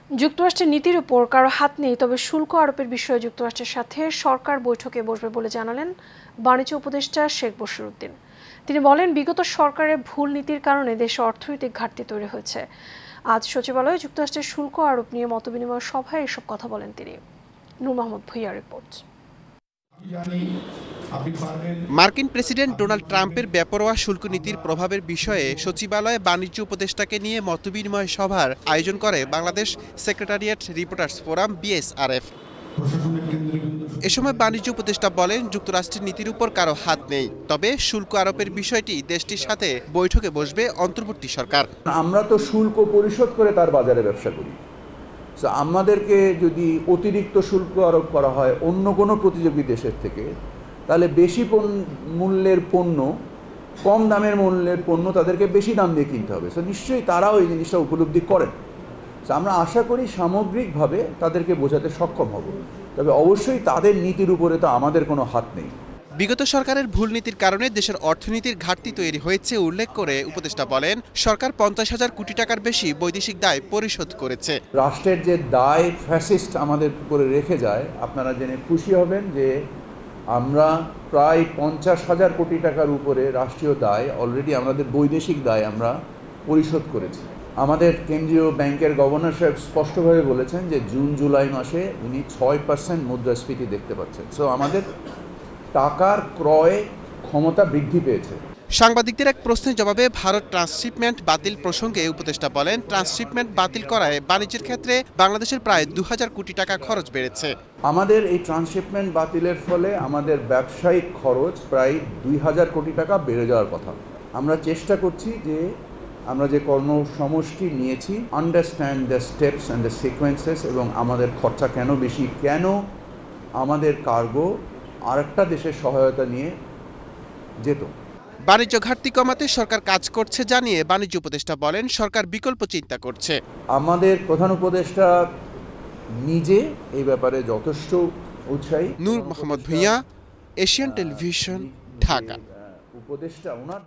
যুক্তরাষ্ট্রের নীতির উপর কারো হাত নেই, তবে শুল্ক আরোপের বিষয়ে যুক্তরাষ্ট্রের সাথে সরকার বৈঠকে বসবে বলে জানালেন বাণিজ্য উপদেষ্টা শেখ বশির-উদ্দিন। তিনি বলেন, বিগত সরকারের ভুল নীতির কারণে দেশে অর্থনৈতিক ঘাটতি তৈরি হয়েছে। আজ সচিবালয়ে যুক্তরাষ্ট্রের শুল্ক আরোপ নিয়ে মতবিনিময় সভায় এসব কথা বলেন তিনি। নূর মোহাম্মদ ভূঁইয়া রিপোর্ট। মার্কিন প্রেসিডেন্ট ডোনাল্ড ট্রাম্পের বেপরোয়া শুল্ক নীতির প্রভাবের বিষয়ে সচিবালয়ে বাণিজ্য উপদেষ্টাকে নিয়ে মতবিনিময় সভার আয়োজন করে Bangladesh secretariat reporters forum BSRF। এ সময় বাণিজ্য উপদেষ্টা বলেন, যুক্তরাষ্ট্রের নীতির উপর কারো হাত নেই, তবে শুল্ক আরোপের বিষয়টি দেশটির সাথে বৈঠকে বসবে অন্তর্বর্তী সরকার। আমরা তো শুল্ক পরিশোধ করে তার বাজারে ব্যবসা করি। আমাদেরকে যদি অতিরিক্ত শুল্ক আরোপ করা হয় অন্য কোনো প্রতিযোগী দেশের থেকে, তাহলে বেশি মূল্যের পণ্য, কম দামের মূল্যের পণ্য তাদেরকে বেশি দাম দিয়ে কিনতে হবে। নিশ্চয়ই তারাও এই জিনিসটা উপলব্ধি করেন। আমরা আশা করি সামগ্রিকভাবে তাদেরকে বোঝাতে সক্ষম হব, তবে অবশ্যই তাদের নীতির উপরে তো আমাদের কোনো হাত নেই। বিগত সরকারের ভুল নীতির কারণে দেশের অর্থনীতির ঘাটতি তৈরি হয়েছে উল্লেখ করে উপদেষ্টা বলেন, সরকার 50,000 কোটি টাকার বেশি বৈদেশিক দায় পরিশোধ করেছে। রাষ্ট্রের যে দায় ফ্যাসিস্ট আমাদের উপরে রেখে যায়, আপনারা জেনে খুশি হবেন যে আমরা প্রায় 50,000 কোটি টাকার উপরে রাষ্ট্রীয় দায় অলরেডি আমাদের বৈদেশিক দায় আমরা পরিশোধ করেছি। আমাদের কেন্দ্রীয় ব্যাংকের গভর্নর সাহেব স্পষ্টভাবে বলেছেন যে জুন জুলাই মাসে উনি 6% মুদ্রাস্ফীতি দেখতে পাচ্ছেন। আমাদের টাকার ক্রয় ক্ষমতা বৃদ্ধি পেয়েছে। সাংবাদিকদের এক প্রশ্নের জবাবে ভারত ট্রান্সশিপমেন্ট বাতিল প্রসঙ্গে উপদেষ্টা বলেন, ট্রান্সশিপমেন্ট বাতিল করায় বাণিজ্যের ক্ষেত্রে বাংলাদেশের প্রায় 2000 কোটি টাকা খরচ বেড়েছে। আমাদের এই ট্রান্সশিপমেন্ট বাতিলের ফলে আমাদের ব্যবসায়িক খরচ প্রায় 2000 কোটি টাকা বেড়ে যাওয়ার কথা। আমরা চেষ্টা করছি যে আমরা যে কর্মসমষ্টি নিয়েছি, understand the steps and the sequences, এবং আমাদের খরচা কেন বেশি, কেন আমাদের কার্গো আরেকটা দেশের সহায়তা নিয়ে যেত। বাণিজ্য ঘাটতি কমাতে সরকার কাজ করছে জানিয়ে বাণিজ্য উপদেষ্টা বলেন, সরকার বিকল্প চিন্তা করছে। আমাদের প্রধান উপদেষ্টা নিজে এই ব্যাপারে যথেষ্ট উৎসাহী। নূর মোহাম্মদ ভূঁইয়া, এশিয়ান টেলিভিশন, ঢাকা। উপদেষ্টা ওনার